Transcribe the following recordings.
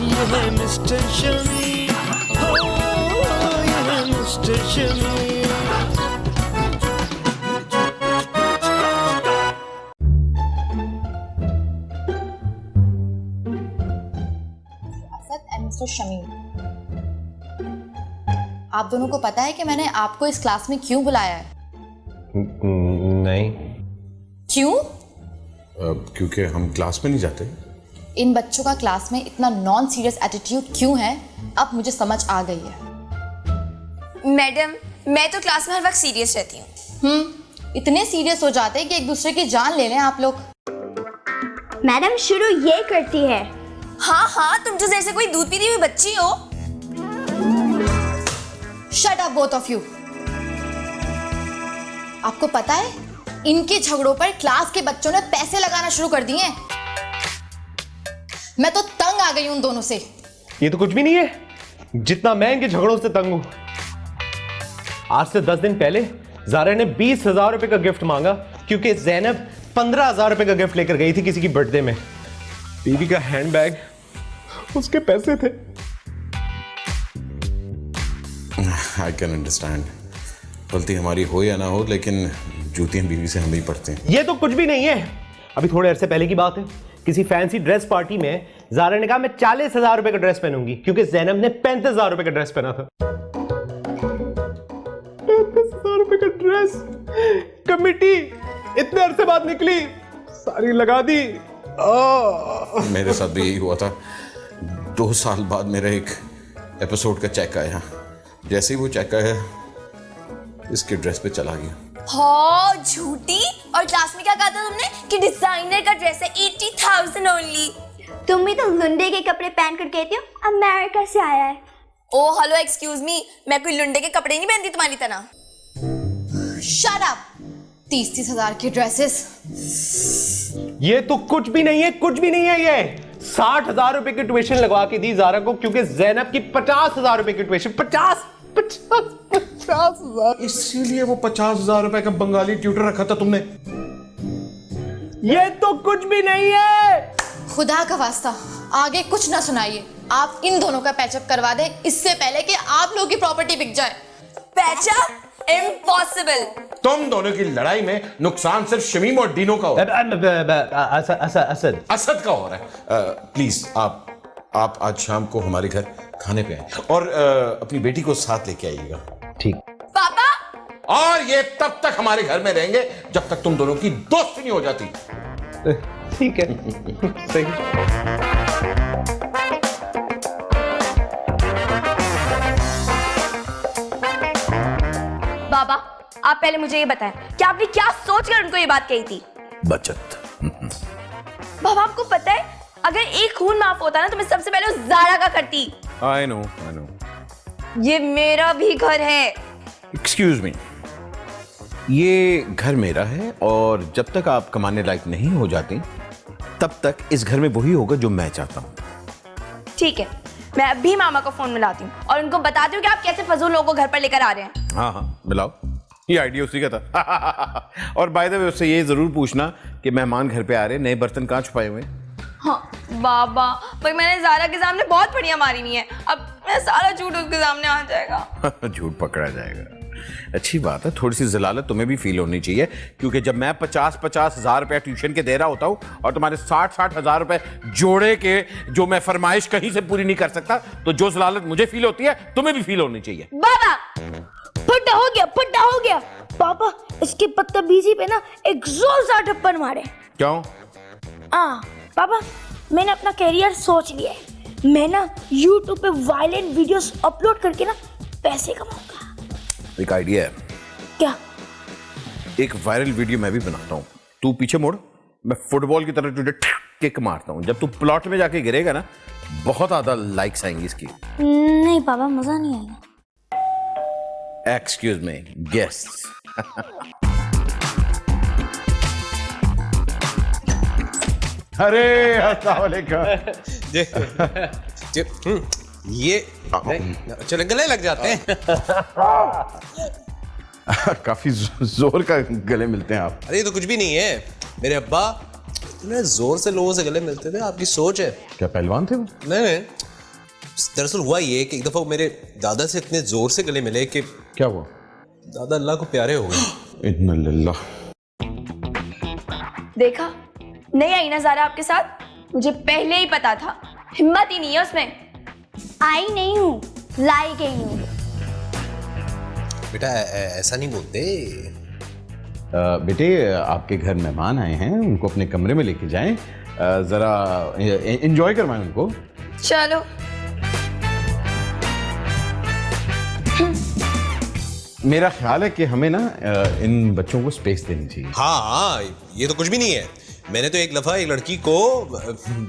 ये है मिस्टर शमी, हो ये है मिस्टर शमी। मिस्टर शमी, आप दोनों को पता है कि मैंने आपको इस क्लास में क्यों बुलाया है? नहीं। क्यों? क्योंकि हम क्लास में नहीं जाते। इन बच्चों का क्लास में इतना नॉन सीरियस एटीट्यूड क्यों है, अब मुझे समझ आ गई है। मैडम, मैं तो क्लास में हर वक्त सीरियस रहती हूँ। इतने सीरियस हो जाते हैं कि एक दूसरे की जान ले लें आप लोग। मैडम शुरू ये करती है। हाँ, तुम जो जैसे कोई दूध पीती हुई बच्ची हो। Shut up both of you. आपको पता है इनके झगड़ों पर क्लास के बच्चों ने पैसे लगाना शुरू कर दिए हैं। मैं तो तंग आ गई उन दोनों से। ये तो कुछ भी नहीं है जितना मैं इनके झगड़ों से तंग हूं। आज से 10 दिन पहले ज़ारा ने 20,000 रुपए का गिफ्ट मांगा क्योंकि ज़ैनब 15,000 रुपए का गिफ्ट लेकर गई थी किसी की बर्थडे में। बीवी का हैंडबैग उसके पैसे थे। आई कैन अंडरस्टैंड, गलती हमारी हो या ना हो, लेकिन जूतियां बीवी से हम ही पड़ते हैं। ये तो कुछ भी नहीं है। अभी थोड़े अरसे पहले की बात है, किसी फैंसी ड्रेस पार्टी में ज़ारा ने कहा मैं 40,000 रुपए का ड्रेस पहनूंगी क्योंकि ज़ैनब ने 35,000 रुपए का ड्रेस पहना था। 35,000 रुपए का ड्रेस। कमिटी इतने अरसे बाद निकली, सारी लगा दी। मेरे साथ भी यही हुआ था। 2 साल बाद मेरा एक एपिसोड का चेक आया। जैसे ही वो चेक आया, इसके ड्रेस पे चला गया। हाँ, झूठी। और क्लास में क्या कहा था तुमने कि डिजाइनर का ड्रेस है 80,000 ओनली। तुम भी तो लुंडे के कपड़े पहन कर कहती हो अमेरिका से आया है। ओ हेलो, एक्सक्यूज मी, मैं कोई लुंडे के कपड़े नहीं पहनती तुम्हारी तरह। Shut up. 30 हजार की ड्रेसेस। ये तो कुछ भी नहीं है, कुछ भी नहीं है। ये 60,000 रुपए की ट्यूशन लगवा के दी ज़ारा को क्योंकि ज़ैनब की 50,000 रुपए की ट्यूशन। 50,000। इसीलिए वो 50,000 रुपए का बंगाली ट्यूटर रखा था तुमने। ये तो कुछ भी नहीं है। खुदा का वास्ता आगे कुछ ना सुनाइए। आप इन दोनों का पैचअप करवा दें इससे पहले कि आप लोगों की प्रॉपर्टी बिक जाए। पैचअप? इम्पॉसिबल। तुम दोनों की लड़ाई में नुकसान सिर्फ शमीम और डीनो का हो रहा है। असद का हो रहा है। प्लीज आप आज शाम को हमारे घर खाने पे आए और अपनी बेटी को साथ लेके आइएगा। ठीक। पापा। और ये तब तक हमारे घर में रहेंगे जब तक तुम दोनों की दोस्ती नहीं हो जाती। ठीक है। सही। बाबा, आप पहले मुझे ये बताएं कि आपने क्या सोचकर उनको ये बात कही थी? बचत। बाबा, आपको पता है अगर एक खून माफ होता ना तो मैं सबसे पहले उस ज़ारा का करती। I know. ये मेरा भी घर है। एक्सक्यूज मी, ये घर मेरा है और जब तक आप कमाने लायक नहीं हो जाते तब तक इस घर में वही होगा जो मैं चाहता हूँ। ठीक है, मैं अभी मामा को फोन मिलाती हूँ और उनको बताती हूँ कि आप कैसे फजूल लोगों को घर पर लेकर आ रहे हैं। हाँ, मिलाओ। ये आइडिया उसी का था। और बाय द वे उससे ये जरूर पूछना कि मेहमान घर पे आ रहे, नए बर्तन कहाँ छुपाए हुए? हाँ बाबा, पर मैंने ज़ारा के सामने बहुत बढ़िया मारी नहीं है। अब मैं सारा झूठ उसके सामने आ जाएगा। झूठ पकड़ा जाएगा। अच्छी बात है, थोड़ी सी जलालत तुम्हें भी फील होनी चाहिए क्योंकि जब मैं 50-50 हजार रुपया ट्यूशन के दे रहा होता हूँ और तुम्हारे 60-60 हजार रुपए जोड़े के जो मैं फरमाइश कहीं से पूरी नहीं कर सकता, तो जो जलालत मुझे फील होती है तुम्हें भी फील होनी चाहिए। बाबा, फटा हो गया। पापा, इसके बदतमीजी पे ना एक जोरदार थप्पड़ मारे। क्यों? पापा, मैंने अपना करियर सोच लिया है। मैं ना YouTube पे वायलेंट वीडियोस अपलोड करके ना पैसे कमाऊंगा। एक आइडिया है। क्या? एक वायरल वीडियो मैं भी बनाता हूँ। तू पीछे मुड़, मैं फुटबॉल की तरह तुझे किक मारता हूँ। जब तू प्लॉट में जाके गिरेगा ना, बहुत ज्यादा लाइक्स आएंगी इसकी। नहीं पापा, मजा नहीं आएगा। Excuse me, guests. अरे अस्सलाम वालेकुम। ये चले गले लग जाते हैं। काफी जोर का गले मिलते हैं आप। अरे ये तो कुछ भी नहीं है। मेरे अब्बा इतने जोर से लोगों से गले मिलते थे, आपकी सोच है। क्या पहलवान थे वो? नहीं, दरअसल हुआ ये कि एक दफा वो मेरे दादा से इतने जोर से गले मिले कि क्या हुआ? दादा अल्लाह को प्यारे हो गए। इन्ना लिल्लाह। देखा, नहीं आई ना ज़ारा आपके साथ, मुझे पहले ही पता था, हिम्मत ही नहीं है उसमें। आई नहीं हूँ, लाई गई हूँ। बेटा ऐसा नहीं बोलते। बेटे आपके घर मेहमान आए हैं, उनको अपने कमरे में लेके जाएं, जरा एंजॉय करवाएं उनको। चलो। मेरा ख्याल है कि हमें ना इन बच्चों को स्पेस देनी चाहिए। हाँ ये तो कुछ भी नहीं है। मैंने तो एक दफा एक लड़की को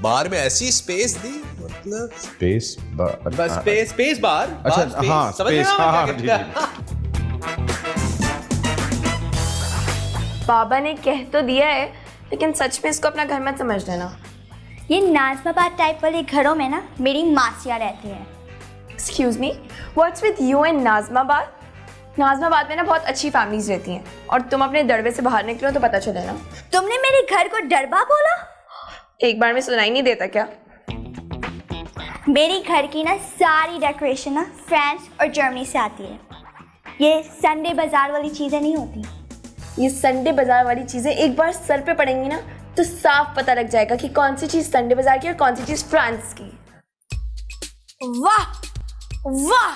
बार में ऐसी स्पेस दी, मतलब स्पेस बस स्पेस बार। अच्छा बार, हाँ समझ रहे स्पेस, हो हाँ क्या जी कहते जी। बाबा ने कह तो दिया है, लेकिन सच में इसको अपना घर मत समझ लेना। ये नाज़माबाद टाइप वाले घरों में ना मेरी मासियाँ रहती हैं। Excuse me, what's with you and Nizamabad? Nizamabad में ना बहुत अच्छी फैमिलीज रहती हैं, और तुम अपने दड़बे से बाहर निकलो तो पता चले ना। तुमने मेरे घर को डरबा बोला? एक बार में सुनाई नहीं देता क्या? मेरी घर की ना सारी डेकोरेशन ना फ्रांस और जर्मनी से आती है। ये संडे बाजार वाली चीज़ें नहीं होती। ये संडे बाजार वाली चीजें एक बार सर पे पड़ेंगी ना तो साफ पता लग जाएगा कि कौन सी चीज संडे बाजार की और कौन सी चीज फ्रांस की। वाह वाह!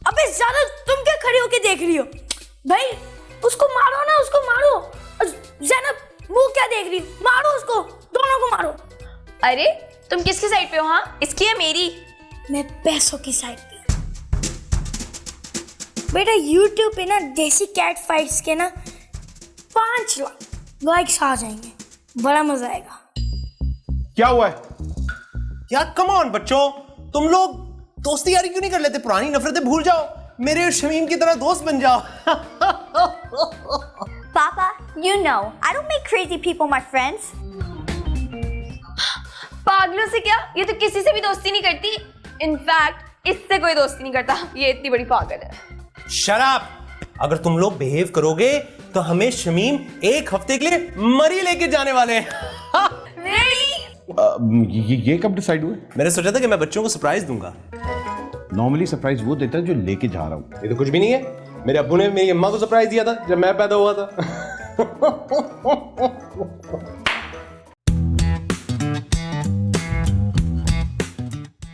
अबे ज़्यादा तुम क्या खड़ी होके देख रही हो? भाई उसको मारो ना, उसको मारो। ज़ैनब मुंह क्या देख रही हो? मारो उसको, दोनों को मारो। अरे तुम किसकी साइड पे हो? हाँ, इसकी या मेरी? मैं पैसों की साइड पे हूँ। बेटा YouTube पे ना देसी कैट फाइट्स के ना 5 लाख लाइक्स आ जाएंगे, बड़ा मजा आएगा। क्या हुआ है? यार कम ऑन बच्चों, तुम लोग दोस्ती यारी क्यों नहीं कर लेते? पुरानी नफरतें भूल जाओ, मेरे और शमीम की तरह दोस्त बन जाओ। पापा, you know I don't make crazy people my friends. पागलों से क्या, ये तो किसी से भी दोस्ती नहीं करती। इनफैक्ट इससे कोई दोस्ती नहीं करता, ये इतनी बड़ी पागल है। शराब! अगर तुम लोग बिहेव करोगे तो हमें शमीम एक हफ्ते के लिए मरी लेके जाने वाले हैं। ये कब डिसाइड हुआ? मैंने सोचा था कि मैं बच्चों को सरप्राइज दूंगा। नॉर्मली सरप्राइज वो देता है जो लेके जा रहा हूँ। ये तो कुछ भी नहीं है। मेरे अब्बू ने मेरी अम्मा को सरप्राइज दिया था जब मैं पैदा हुआ था।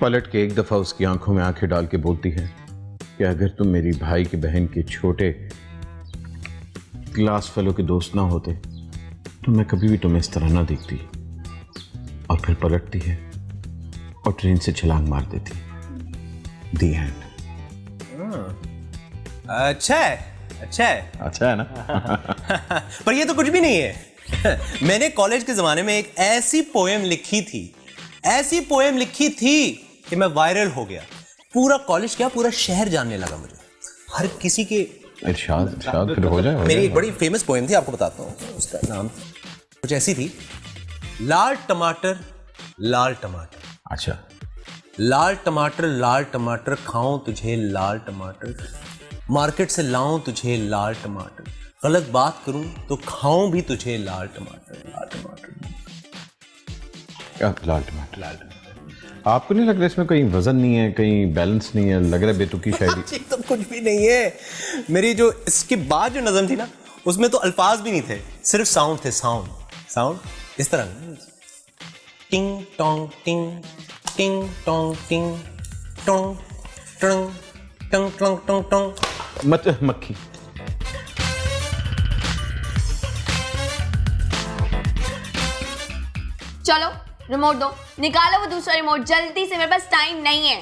पलट के एक दफा उसकी आंखों में आंखें डाल के बोलती है कि अगर तुम मेरी भाई की बहन के छोटे क्लास फेलो के दोस्त ना होते तो मैं कभी भी तुम्हें इस तरह ना देखती। और फिर पलटती है और ट्रेन से छलांग मार देती। दी एंड। अच्छा है ना? पर ये तो कुछ भी नहीं है। मैंने कॉलेज के जमाने में एक ऐसी पोएम लिखी थी कि मैं वायरल हो गया। पूरा कॉलेज क्या, पूरा शहर जानने लगा मुझे। हर किसी के इरशाद फिर हो जाए। मेरी एक बड़ी फेमस पोएम थी, आपको बताता हूँ। उसका नाम कुछ ऐसी थी, लाल टमाटर लाल टमाटर। अच्छा। लाल टमाटर खाऊं तुझे लाल टमाटर, मार्केट से लाऊं तुझे लाल टमाटर, गलत बात करूं तो खाऊं भी तुझे लाल टमाटर। लाल टमाटर। आपको नहीं लग रहा इसमें कहीं वजन नहीं है, कहीं बैलेंस नहीं है? लग रहा है बेतुकी शायरी। तो कुछ भी नहीं है। मेरी जो इसके बाद जो नज़म थी ना, उसमें तो अल्फाज भी नहीं थे, सिर्फ साउंड थे। साउंड इस तरह ना, टिंग टोंग टिंग टिंग टोंग टिंग टोंग टंग टंग टंग टंग टंग। मक्खी। चलो रिमोट दो, निकालो वो दूसरा रिमोट जल्दी से, मेरे पास टाइम नहीं है।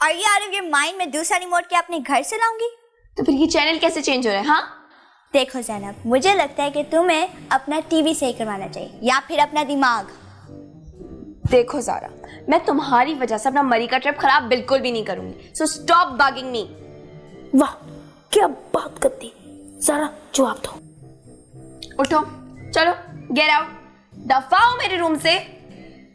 Are you out of your mind? मैं दूसरा रिमोट के अपने घर से लाऊंगी। तो फिर ये चैनल कैसे चेंज हो रहा है? हाँ देखो ज़ैनब, मुझे लगता है कि तुम्हें अपना टीवी सही करवाना चाहिए या फिर अपना दिमाग। देखो ज़ारा, मैं तुम्हारी वजह से अपना मरी का ट्रिप खराब बिल्कुल भी नहीं करूंगी, सो स्टॉप बागिंग मी। वाह क्या बात करती। ज़रा जवाब दो। उठो, चलो गेट आउट, दफाओ मेरे रूम से।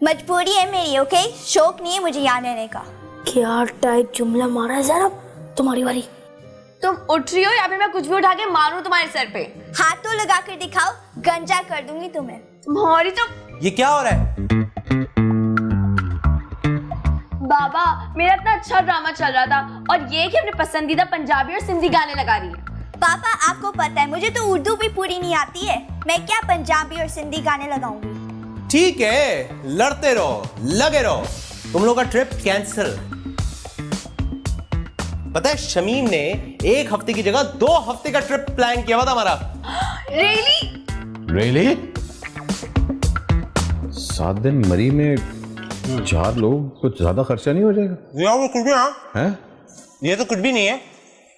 मजबूरी है मेरी, ओके? शौक नहीं है मुझे यहाँ रहने का। क्या टाइप जुमला मारा है ज़ैनब, तुम्हारी बारी। तुम उठ रही हो या फिर मैं कुछ भी उठा के मारूं तुम्हारे सर पे? हाथों लगा कर दिखाओ, गंजा कर दूंगी तुम्हें। तुम्हारी तो ये क्या हो रहा है? बाबा मेरा इतना अच्छा ड्रामा चल रहा था और ये कि अपने पसंदीदा पंजाबी और सिंधी गाने लगा रही है। पापा आपको पता है मुझे तो उर्दू भी पूरी नहीं आती है, मैं क्या पंजाबी और सिंधी गाने लगाऊंगी। ठीक है, लड़ते रहो, लगे रहो। तुम लोग का ट्रिप कैंसिल। पता है शमीम ने 1 हफ्ते की जगह 2 हफ्ते का ट्रिप प्लान किया हुआ था हमारा। रियली 7 दिन मरी में 4 लोग, कुछ ज्यादा खर्चा नहीं हो जाएगा? यार वो कुछ भी हैं? ये तो कुछ भी नहीं है।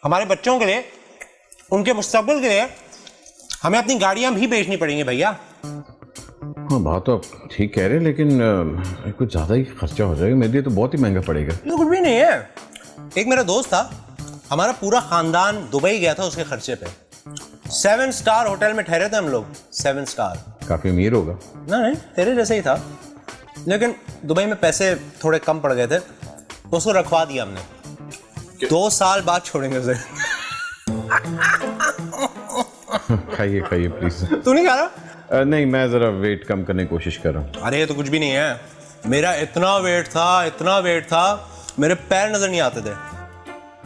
हमारे बच्चों के लिए, उनके मुस्तकबिल के लिए हमें अपनी गाड़ियां भी बेचनी पड़ेंगी भैया। हाँ बात तो आप ठीक कह रहे हैं, लेकिन कुछ ज्यादा ही खर्चा हो जाएगा। मेरे लिए तो बहुत ही महंगा पड़ेगा। ये तो कुछ भी नहीं है। एक मेरा दोस्त था, हमारा पूरा खानदान दुबई गया था उसके खर्चे पे। 7 स्टार होटल में ठहरे थे हम लोग। 7 स्टार। काफी अमीर होगा। नहीं, तेरे जैसे ही था, लेकिन दुबई में पैसे थोड़े कम पड़ गए थे तो उसको रखवा दिया हमने। 2 साल बाद छोड़ेंगे उसे। खाइए खाइए प्लीज। तू नहीं खा रहा? नहीं, मैं जरा वेट कम करने की कोशिश कर रहा हूँ। अरे ये तो कुछ भी नहीं है। मेरा इतना वेट था, मेरे पैर नजर नहीं आते थे।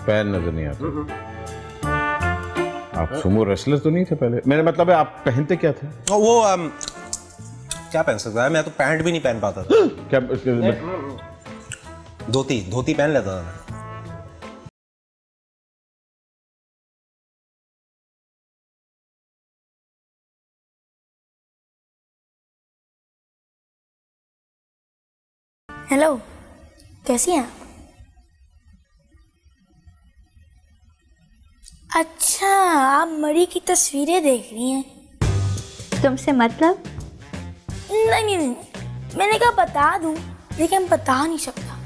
पैर नजर नहीं आते? आप सुमो रेसलर तो नहीं थे पहले? मेरा मतलब है आप पहनते क्या थे? वो क्या पहन सकता है, मैं तो पैंट भी नहीं पहन पाता था। क्या? धोती पहन लेता था मैं। हेलो, कैसी हैं? अच्छा, आप मरी की तस्वीरें देख रही हैं। तुमसे मतलब? नहीं, मैंने कहा बता दूं, लेकिन बता नहीं सकता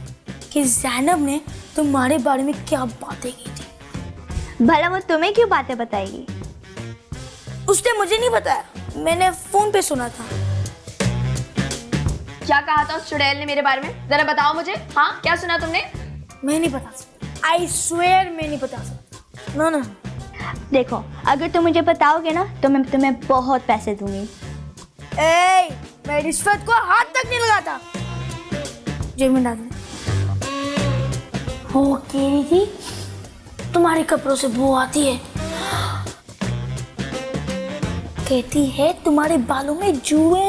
कि ज़ैनब ने तुम्हारे बारे में क्या बातें की थी। भला वो तुम्हें क्यों बातें बताएगी? उसने मुझे नहीं बताया, मैंने फोन पे सुना था। क्या कहा था उस चुड़ैल ने मेरे बारे में? जरा बताओ मुझे। हाँ, क्या सुना तुमने? मैं नहीं बता सकता, आई स्वेयर मैं नहीं बता सकता। ना देखो, अगर तुम मुझे बताओगे ना तो मैं तुम्हें बहुत पैसे दूंगी। ए, मैं रिश्वत को हाथ तक नहीं लगाता। जेब में डाल दे। वो कह रही थी तुम्हारे कपड़ों से बू आती है, कहती है तुम्हारे बालों में जुए,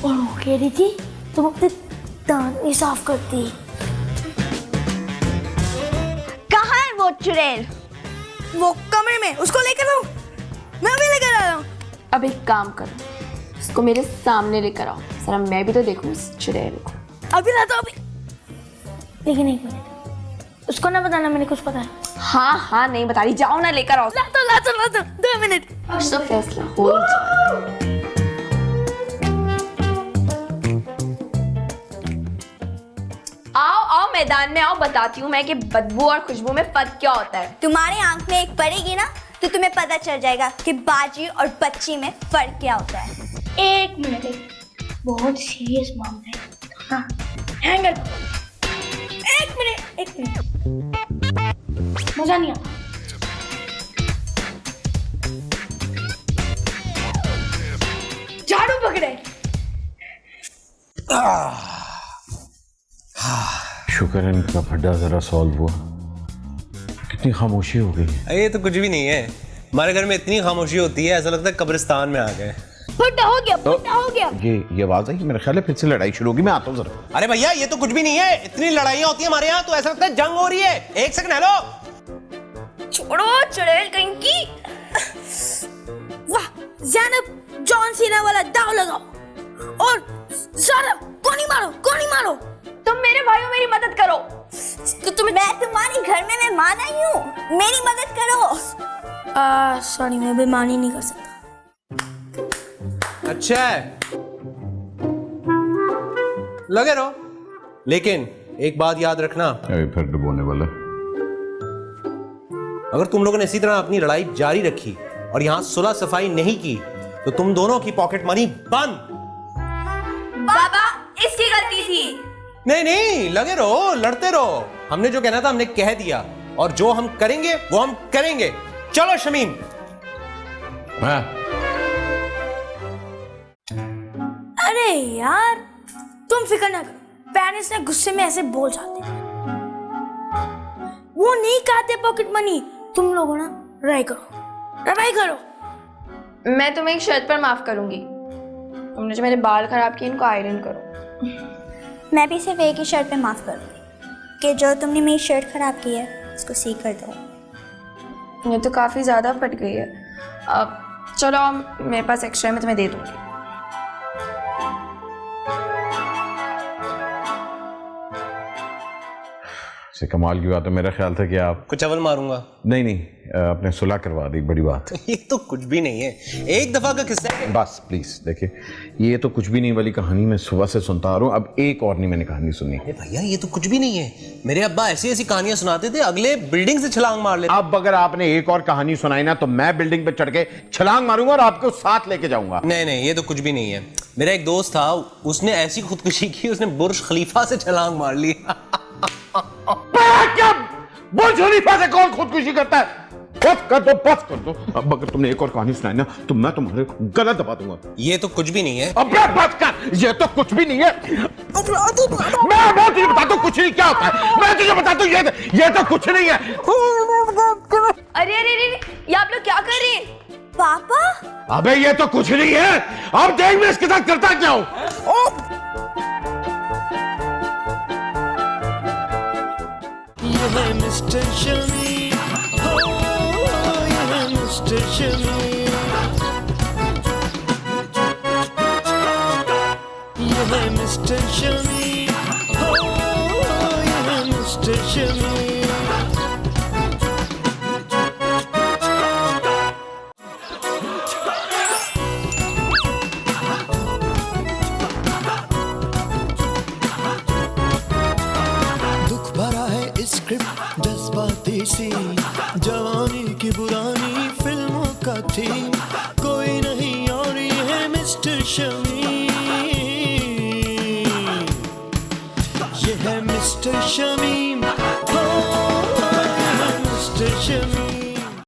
और वो कह रही थी तुम अपने दांत नहीं साफ करती। कहाँ है वो चुड़ैल? वो कमरे में, उसको लेकर आओ। मैं भी लेकर आ रहा हूँ। अब एक काम करो, इसको मेरे सामने लेकर आओ, जरा मैं भी तो देखूं इस चुड़ैल को। अभी लाता अभी। लेकिन एक मिनट, उसको ना बताना मैंने कुछ पता है। हाँ, नहीं बता रही, जाओ ना लेकर आओ। लाता 2 मिनट। कुछ तो फैसला हो ही जाए। आओ मैदान में आओ, बताती हूँ मैं कि बदबू और खुशबू में फर्क क्या होता है। तुम्हारे आंख में एक पड़ेगी ना तो तुम्हें पता चल जाएगा कि बाजी और बच्ची में फर्क क्या होता है। एक मिनट, बहुत सीरियस मामला है। हाँ, हैंगर। एक मिनट, मजा नहीं आता। झाड़ू पकड़े। शुक्र है इनका फड्डा जरा सॉल्व हुआ। कितनी खामोशी हो गई। ये तो कुछ भी नहीं है। हमारे घर में इतनी खामोशी होती है, ऐसा लगता है कब्रिस्तान में आ गए। फटा हो गया। ये आवाज है कि मेरे ख्याल है फिर से लड़ाई शुरू होगी। मैं आता हूँ जरा। अरे भैया, ये तो कुछ भी नहीं है। इतनी लड़ाइयाँ होती है हमारे यहाँ, तो ऐसा लगता है जंग हो रही है। एक सेकंड, हेलो। छोड़ो चुड़ैल कहीं की। वाह, ज़ैनब जॉन सीना वाला दाव लगाओ और ज़ैनब गोली मारो। तुम मेरे भाइयों मेरी मदद करो। तो मैं तुम्हारे घर में मेहमान आई हूँ, मेरी मदद करो। सॉरी, मैं बेईमानी नहीं कर सकता। अच्छा है, लगे रहो, लेकिन एक बात याद रखना, अभी फिर डुबोने वाला। अगर तुम लोगों ने इसी तरह अपनी लड़ाई जारी रखी और यहाँ सुलह सफाई नहीं की तो तुम दोनों की पॉकेट मनी बंद। बाबा, इसकी गलती थी। नहीं, लगे रहो, लड़ते रहो। हमने जो कहना था हमने कह दिया, और जो हम करेंगे वो हम करेंगे। चलो शमीम। अरे यार, तुम फिक्र ना करो, पेरेंट्स ने गुस्से में ऐसे बोल जाते हैं। वो नहीं खाते पॉकेट मनी, तुम लोगों ना ट्राई करो। मैं तुम्हें एक शर्त पर माफ करूंगी, तुमने जो मेरे बाल खराब किए इनको आयरन करो। मैं भी सिर्फ एक ही शर्ट पे माफ़ करूँगी कि जो तुमने मेरी शर्ट ख़राब की है उसको सी कर दो। ये तो काफ़ी ज़्यादा फट गई है। अब चलो मेरे पास एक्स्ट्रा मैं तुम्हें दे दूंगी। से कमाल की बात है, मेरा ख्याल था कि आप कुछ अवल मारूंगा। नहीं आपने सुलह करवा दी, बड़ी बात। ये तो कुछ भी नहीं है, एक दफा का किस्सा है। बस प्लीज देखिए, ये तो कुछ भी नहीं वाली कहानी मैं सुबह से सुनता आ रहा हूँ, अब एक और नहीं मैंने कहानी सुनी। अरे भैया ये तो कुछ भी नहीं है, मेरे अब्बा ऐसी ऐसी कहानियां सुनाते थे, अगले बिल्डिंग से छलांग मार लेते। अब अगर आपने एक और कहानी सुनाई ना तो मैं बिल्डिंग पे चढ़ के छलांग मारूंगा और आपको साथ लेके जाऊंगा। नहीं ये तो कुछ भी नहीं है। मेरा एक दोस्त था, उसने ऐसी खुदकुशी की, उसने बुर्ज खलीफा से छलांग मार ली। क्या बुर्ज खलीफा से कौन खुदकुशी करता है? बस कर दो। अब अगर तुमने एक और कहानी सुनाई ना तो मैं तुम्हारे गला दबा दूंगा। ये तो कुछ भी नहीं है। अब बस कर, ये तो कुछ भी नहीं है। मैं तुझे बताता हूँ कुछ नहीं क्या होता है, मैं तुझे बताता हूँ ये तो कुछ नहीं है। अरे ये आप लोग क्या कर रहे हैं? पापा अबे ये तो कुछ नहीं है, अब देख मैं इसके साथ करता क्या हूँ। ये है मिस्टर शमी, ये है मिस्टर शमी, ये है मिस्टर शमी, ये है मिस्टर शमी। स्क्रिप्ट जज्बाती सी, जवानी की पुरानी फिल्मों का थीम, कोई नहीं और ये है मिस्टर शमी, ये है मिस्टर शमी।